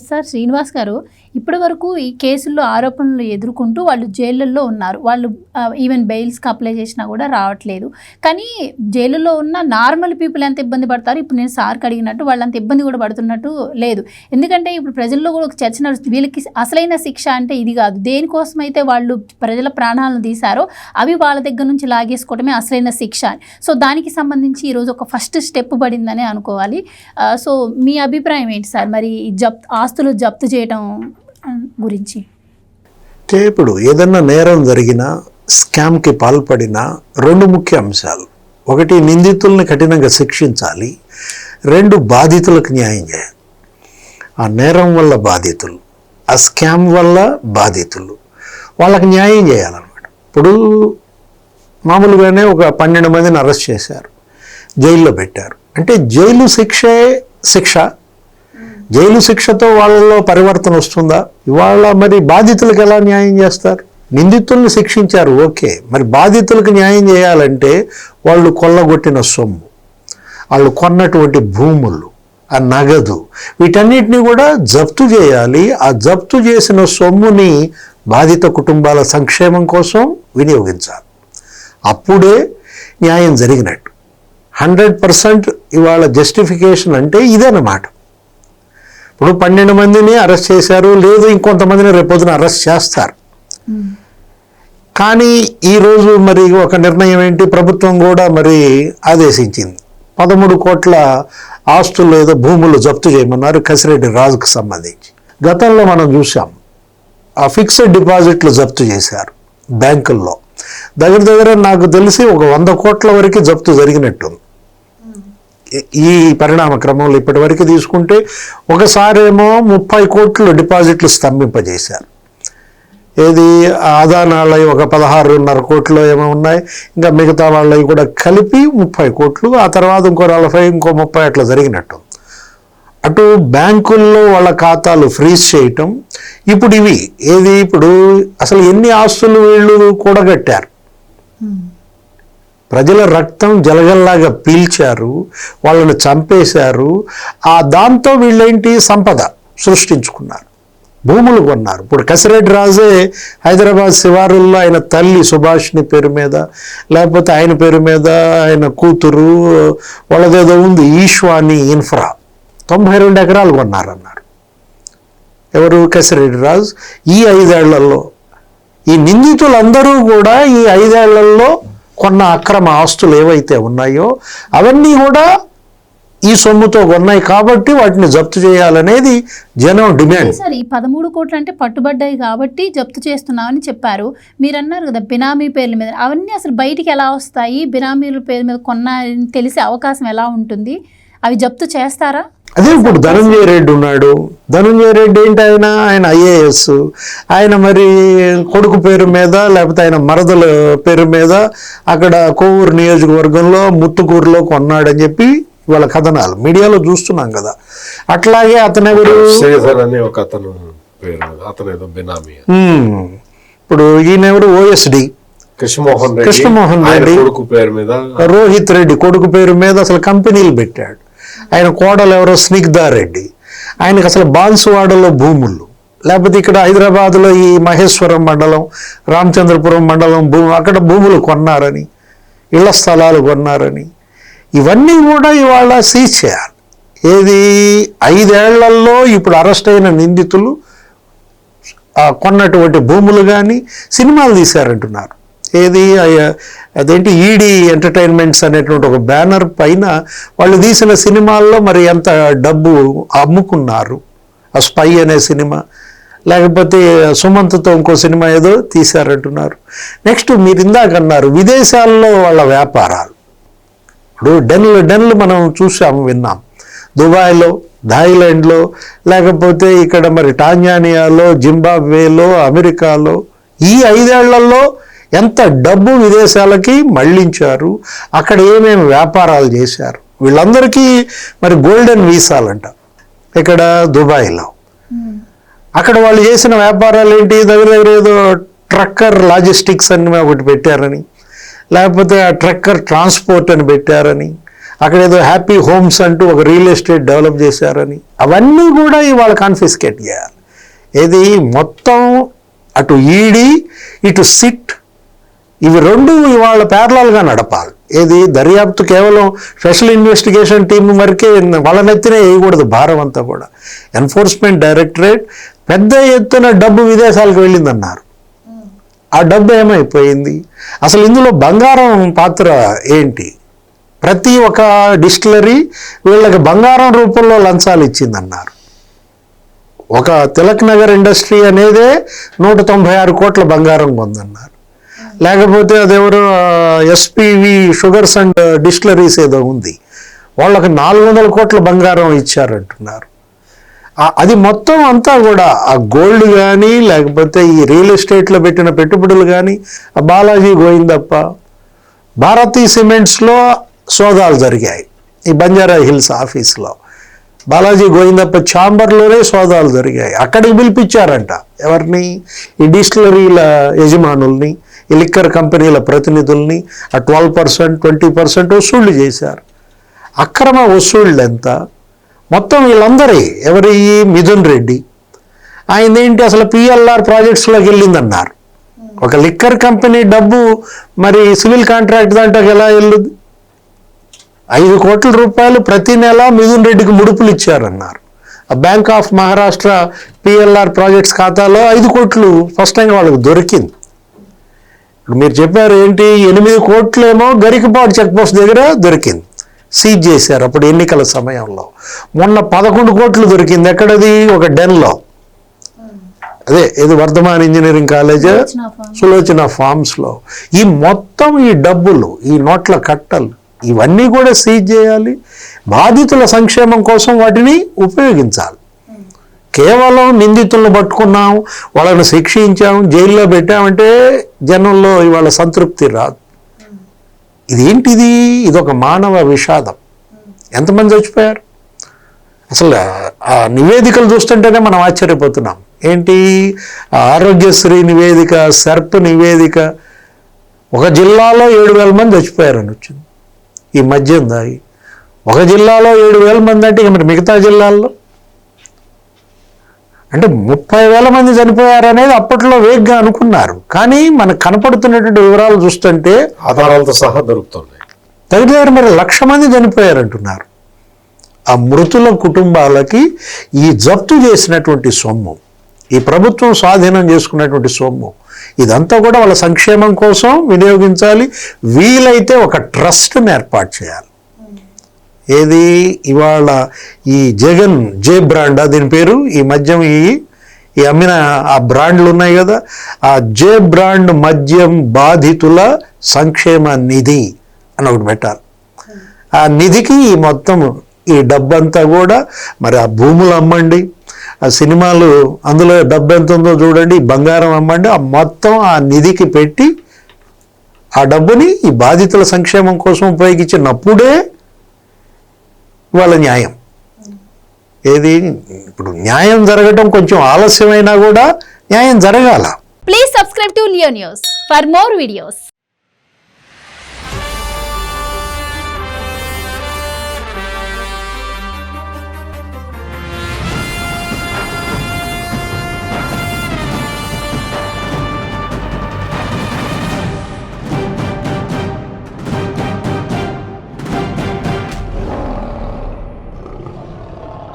Sir Srinivas గారు, ఇప్పటి వరకు ఈ కేసుల్లో ఆరోపణలు ఎదుర్కొంటూ వాళ్ళు జైళ్ళల్లో ఉన్నారు. వాళ్ళు ఈవెన్ బెయిల్స్కి అప్లై చేసినా కూడా రావట్లేదు. కానీ జైలులో ఉన్న నార్మల్ పీపుల్ ఎంత ఇబ్బంది పడతారు, ఇప్పుడు నేను సార్కి అడిగినట్టు వాళ్ళు అంత ఇబ్బంది కూడా పడుతున్నట్టు లేదు. ఎందుకంటే ఇప్పుడు ప్రజల్లో కూడా ఒక చర్చ నడుస్తుంది, వీళ్ళకి అసలైన శిక్ష అంటే ఇది కాదు, దేనికోసం అయితే వాళ్ళు ప్రజల ప్రాణాలను తీశారో అవి వాళ్ళ దగ్గర నుంచి లాగేసుకోవడమే అసలైన శిక్ష అని. సో దానికి సంబంధించి ఈరోజు ఒక ఫస్ట్ స్టెప్ పడిందని అనుకోవాలి. సో మీ అభిప్రాయం ఏంటి సార్, మరి ఆస్తులు జప్తు చేయడం గురించి? ఇప్పుడు ఏదన్నా నేరం జరిగినా, స్కామ్కి పాల్పడిన రెండు ముఖ్య అంశాలు: ఒకటి, నిందితుల్ని కఠినంగా శిక్షించాలి; రెండు, బాధితులకు న్యాయం చేయాలి. ఆ నేరం వల్ల బాధితులు, ఆ స్కామ్ వల్ల బాధితులు, వాళ్ళకి న్యాయం చేయాలన్నమాట. ఇప్పుడు మామూలుగానే ఒక 12 మందిని అరెస్ట్ చేశారు, జైల్లో పెట్టారు. అంటే జైలు శిక్షే శిక్ష. జైలు శిక్షతో వాళ్ళలో పరివర్తన వస్తుందా? ఇవాళ మరి బాధితులకు ఎలా న్యాయం చేస్తారు? నిందితుల్ని శిక్షించారు, ఓకే, మరి బాధితులకు న్యాయం చేయాలంటే వాళ్ళు కొల్లగొట్టిన సొమ్ము, వాళ్ళు కొన్నటువంటి భూములు, ఆ నగదు, వీటన్నిటిని కూడా జప్తు చేయాలి. ఆ జప్తు చేసిన సొమ్ముని బాధిత కుటుంబాల సంక్షేమం కోసం వినియోగించాలి. అప్పుడే న్యాయం జరిగినట్టు. 100% ఇవాళ జస్టిఫికేషన్ అంటే ఇదేనమాట. ఇప్పుడు 12 మందిని అరెస్ట్ చేశారు, లేదు ఇంకొంతమందిని రేపొద్దున అరెస్ట్ చేస్తారు. కానీ ఈరోజు మరి ఒక నిర్ణయం ఏంటి, ప్రభుత్వం కూడా మరి ఆదేశించింది 13 కోట్ల ఆస్తులు ఏదో భూములు జప్తు చేయమన్నారు కసిరెడ్డి రాజుకు సంబంధించి. గతంలో మనం చూసాం, ఆ ఫిక్స్డ్ డిపాజిట్లు జప్తు చేశారు బ్యాంకుల్లో. దగ్గర నాకు తెలిసి ఒక 100 కోట్ల వరకు జప్తు జరిగినట్టుంది ఈ పరిణామ క్రమంలో. ఇప్పటి వరకు తీసుకుంటే ఒకసారేమో 30 కోట్లు డిపాజిట్లు స్తంభింపజేశారు. ఏది, ఆదానాళ్ళవి ఒక 16.5 కోట్లు ఏమో ఉన్నాయి, ఇంకా మిగతా వాళ్ళవి కూడా కలిపి 30 కోట్లు, ఆ తర్వాత ఇంకో 40, ఇంకో 30 అట్లా జరిగినట్టు. అటు బ్యాంకుల్లో వాళ్ళ ఖాతాలు ఫ్రీజ్ చేయటం. ఇప్పుడు ఇవి ఏది, ఇప్పుడు అసలు ఎన్ని ఆస్తులు వీళ్ళు కూడగట్టారు, ప్రజల రక్తం జలగల్లాగా పీల్చారు, వాళ్ళని చంపేశారు. దాంతో వీళ్ళేంటి, సంపద సృష్టించుకున్నారు, భూములు కొన్నారు. ఇప్పుడు కసిరెడ్డి రాజే హైదరాబాద్ శివారుల్లో ఆయన తల్లి సుభాష్ని పేరు మీద, లేకపోతే ఆయన పేరు మీద ఆయన కూతురు వాళ్ళదేదో ఉంది, ఈశ్వాని ఇన్ఫ్రా, 92 ఎకరాలు కొన్నారన్నారు. ఎవరు, కసిరెడ్డి రాజు. ఈ 5 ఏళ్లలో ఈ నిందితులందరూ కూడా ఈ 5 ఏళ్లలో కొన్న అక్రమ ఆస్తులు ఏవైతే ఉన్నాయో అవన్నీ కూడా ఈ సొమ్ముతో కొన్నాయి కాబట్టి వాటిని జప్తు చేయాలనేది జనం డిమాండ్. సార్, ఈ 13 కోట్లు అంటే పట్టుబడ్డాయి కాబట్టి జప్తు చేస్తున్నామని చెప్పారు. మీరు అన్నారు కదా బినామీ పేర్ల మీద, అవన్నీ అసలు బయటికి ఎలా వస్తాయి? బినామీల పేరు మీద కొన్నారని తెలిసే అవకాశం ఎలా ఉంటుంది? అవి జప్తు చేస్తారా? అదే ఇప్పుడు ధనంజయ రెడ్డి ఉన్నాడు. ధనంజయ రెడ్డి ఏంటి, ఆయన IAS, ఆయన మరి కొడుకు పేరు మీద లేకపోతే ఆయన మరదల పేరు మీద అక్కడ కోవూరు నియోజకవర్గంలో ముత్తుకూరులో కొన్నాడని చెప్పి వాళ్ళ కథనాలు మీడియాలో చూస్తున్నాం కదా. అట్లాగే అతను ఎవరు, ఇప్పుడు ఈయన ఎవరు, OSD కృష్ణమోహన్ రెడ్డి, రోహిత్ రెడ్డి కొడుకు పేరు మీద అసలు కంపెనీలు పెట్టాడు. ఆయన కోడలు ఎవరో స్నిగ్ధారెడ్డి, ఆయనకు అసలు బాన్సువాడలో భూములు, లేకపోతే ఇక్కడ హైదరాబాద్లో ఈ మహేశ్వరం మండలం, రామచంద్రపురం మండలం అక్కడ భూములు కొన్నారని, ఇళ్ల స్థలాలు కొన్నారని, ఇవన్నీ కూడా ఇవాళ సీజ్ చేయాలి. ఏది, 5 ఏళ్లలో ఇప్పుడు అరెస్ట్ అయిన నిందితులు కొన్నటువంటి భూములు కానీ సినిమాలు తీశారంటున్నారు. ఏది, అదేంటి, ED ఎంటర్టైన్మెంట్స్ అనేటువంటి ఒక బ్యానర్ పైన వాళ్ళు తీసిన సినిమాల్లో మరి ఎంత డబ్బు అమ్ముకున్నారు. ఆ స్పై అనే సినిమా, లేకపోతే సుమంత్తో ఇంకో సినిమా ఏదో తీశారంటున్నారు. నెక్స్ట్ మీరు ఇందాక అన్నారు విదేశాల్లో వాళ్ళ వ్యాపారాలు. ఇప్పుడు డెన్లు మనం చూసాము, విన్నాం. దుబాయ్లో, థాయిలాండ్లో, లేకపోతే ఇక్కడ మరి టాంజానియాలో, జింబాబ్వేలో, అమెరికాలో ఈ 5 ఏళ్లలో ఎంత డబ్బు విదేశాలకి మళ్లించారు, అక్కడ ఏమేమి వ్యాపారాలు చేశారు. వీళ్ళందరికీ మరి గోల్డెన్ వీసాలంట ఇక్కడ దుబాయ్లో. అక్కడ వాళ్ళు చేసిన వ్యాపారాలు ఏంటి, దగ్గర ఏదో ట్రక్కర్ లాజిస్టిక్స్ అని ఒకటి పెట్టారని, లేకపోతే ఆ ట్రక్కర్ ట్రాన్స్పోర్ట్ అని పెట్టారని, అక్కడ ఏదో హ్యాపీ హోమ్స్ అంటూ ఒక రియల్ ఎస్టేట్ డెవలప్ చేశారని, అవన్నీ కూడా ఇవాళ కాన్ఫిస్కేట్ చేయాలి. ఏది మొత్తం అటు ఈడీ ఇటు సిట్ ఇవి రెండు ఇవాళ ప్యారలల్గా నడపాలి. ఏది దర్యాప్తు కేవలం స్పెషల్ ఇన్వెస్టిగేషన్ టీం వరకే వాళ్ళ నెత్తినే వేయకూడదు భారం అంతా కూడా. ఎన్ఫోర్స్మెంట్ డైరెక్టరేట్ పెద్ద ఎత్తున డబ్బు విదేశాలకు వెళ్ళిందన్నారు. ఆ డబ్బు ఏమైపోయింది? అసలు ఇందులో బంగారం పాత్ర ఏంటి? ప్రతి ఒక్క డిస్టిలరీ వీళ్ళకి బంగారం రూపంలో లంచాలు ఇచ్చిందన్నారు. ఒక తిలక్ నగర్ ఇండస్ట్రీ అనేదే 196 కోట్ల బంగారం కొందన్నారు. లేకపోతే అదెవరు ఎస్పీవి షుగర్స్ అండ్ డిస్టిలరీస్ ఏదో ఉంది, వాళ్ళకి 400 కోట్ల బంగారం ఇచ్చారంటున్నారు. అది మొత్తం అంతా కూడా ఆ గోల్డ్ కానీ లేకపోతే ఈ రియల్ ఎస్టేట్లో పెట్టిన పెట్టుబడులు కానీ, బాలాజీ గోవిందప్ప భారతీ సిమెంట్స్లో సోదాలు జరిగాయి. ఈ బంజారా హిల్స్ ఆఫీస్లో బాలాజీ గోవిందప్ప ఛాంబర్లోనే సోదాలు జరిగాయి. అక్కడికి పిలిపించారంట ఎవరిని? ఈ డిస్టిలరీల యజమానుల్ని, ఈ లిక్కర్ కంపెనీల ప్రతినిధుల్ని. ఆ 12%, 20% వసూళ్లు చేశారు. అక్రమ వసూళ్ళు ఎంత? మొత్తం వీళ్ళందరి ఎవరి? మిథున్ రెడ్డి ఆయనేంటి అసలు పిఎల్ఆర్ ప్రాజెక్ట్స్లోకి వెళ్ళిందన్నారు. ఒక లిక్కర్ కంపెనీ డబ్బు మరి సివిల్ కాంట్రాక్ట్ దాంట్లోకి ఎలా వెళ్ళుద్ది? 5 కోట్ల రూపాయలు ప్రతి నెల మిథున్ రెడ్డికి ముడుపులు ఇచ్చారన్నారు. ఆ bank of Maharashtra PLR projects ఖాతాలో 5 కోట్లు ఫస్ట్ టైం వాళ్ళకి దొరికింది. ఇప్పుడు మీరు చెప్పారు ఏంటి, 8 కోట్లేమో గరికపాడు చెక్ పోస్ట్ దగ్గర దొరికింది, సీజ్ చేశారు అప్పుడు ఎన్నికల సమయంలో. మొన్న 11 కోట్లు దొరికింది. ఎక్కడది? ఒక డెన్లో, అదే ఇది వర్ధమాన్ ఇంజనీరింగ్ కాలేజ్ సులోచన ఫార్మ్స్లో. ఈ మొత్తం ఈ డబ్బులు, ఈ నోట్ల కట్టలు ఇవన్నీ కూడా సీజ్ చేయాలి. బాధితుల సంక్షేమం కోసం వాటిని ఉపయోగించాలి. కేవలం నిందితులను పట్టుకున్నాం, వాళ్ళని శిక్షించాం, జైల్లో పెట్టామంటే జనంలో ఇవాళ సంతృప్తి రాదు. ఇదేంటిది? ఇదొక మానవ విషాదం. ఎంతమంది చచ్చిపోయారు? అసలు ఆ నివేదికలు చూస్తుంటేనే మనం ఆశ్చర్యపోతున్నాం. ఏంటి ఆరోగ్యశ్రీ నివేదిక, సెర్ప్ నివేదిక, ఒక జిల్లాలో 7,000 మంది చచ్చిపోయారని వచ్చింది ఈ మద్యం దాగి. ఒక జిల్లాలో 7,000 మంది అంటే ఇక మరి మిగతా జిల్లాల్లో అంటే 30,000 మంది చనిపోయారనేది అప్పట్లో వేగ్గా అనుకున్నారు. కానీ మనకు కనపడుతున్నటువంటి వివరాలు చూస్తుంటే ఆధారాలతో సహా దొరుకుతున్నాయి. దగ్గర మరి 1,00,000 మంది చనిపోయారంటున్నారు. ఆ మృతుల కుటుంబాలకి ఈ జప్తు చేసినటువంటి సొమ్ము, ఈ ప్రభుత్వం స్వాధీనం చేసుకున్నటువంటి సొమ్ము, ఇదంతా కూడా వాళ్ళ సంక్షేమం కోసం వినియోగించాలి. వీలైతే ఒక ట్రస్ట్ని ఏర్పాటు చేయాలి. ఏది ఇవాళ ఈ జగన్ జే బ్రాండ్, దీని పేరు ఈ మద్యం ఈ అమ్మిన ఆ బ్రాండ్లు ఉన్నాయి కదా, ఆ జే బ్రాండ్ మద్యం బాధితుల సంక్షేమ నిధి అని ఒకటి పెట్టాలి. ఆ నిధికి ఈ మొత్తం ఈ డబ్బంతా కూడా మరి ఆ భూములు అమ్మండి, ఆ సినిమాలు అందులో డబ్బు ఎంత ఉందో చూడండి, బంగారం అమ్మండి, ఆ మొత్తం ఆ నిధికి పెట్టి ఆ డబ్బుని ఈ బాధితుల సంక్షేమం కోసం ఉపయోగించినప్పుడే వాళ్ళ న్యాయం. ఏది ఇప్పుడు న్యాయం జరగటం కొంచెం ఆలస్యమైనా కూడా న్యాయం జరగాల. Please subscribe to Leo news for more videos.